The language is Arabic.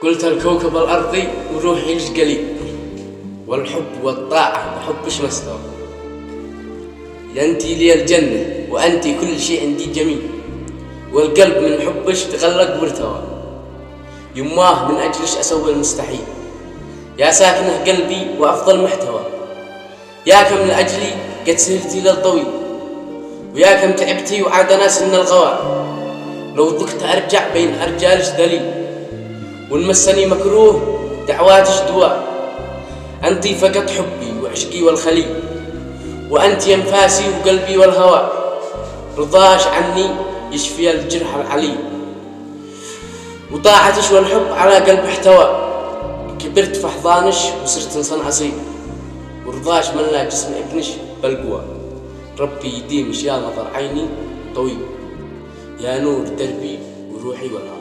قلت الكوكب الأرضي وروحي لجقلي، والحب والطاعة بحبش مستوى. يا أنتي لي الجنة وأنتي كل شيء عندي جميل، والقلب من حبش تغلق وارتوى. يماه من أجلش أسوي المستحيل، يا ساكنه قلبي وأفضل محتوى. يا كم من أجلي قد سهرتي للطويل، ويا كم تعبتي وعادنا سن الغوى. لو ضقت أرجع بين أرجالش دليل، والمسني مكروه دعواتش دواء. أنتي فقط حبي وعشقي والخلي، وأنتي أنفاسي وقلبي والهوى. رضاش عني يشفي الجرح العلي، وطاعتش والحب على قلب احتوى. كبرت في أحضانش وصرت إنسان أصيل، ورضاش من لا جسم ابنش بالقوى. ربي يديمش يا نظر عيني طويل، يا نور دربي وروحي والهوى.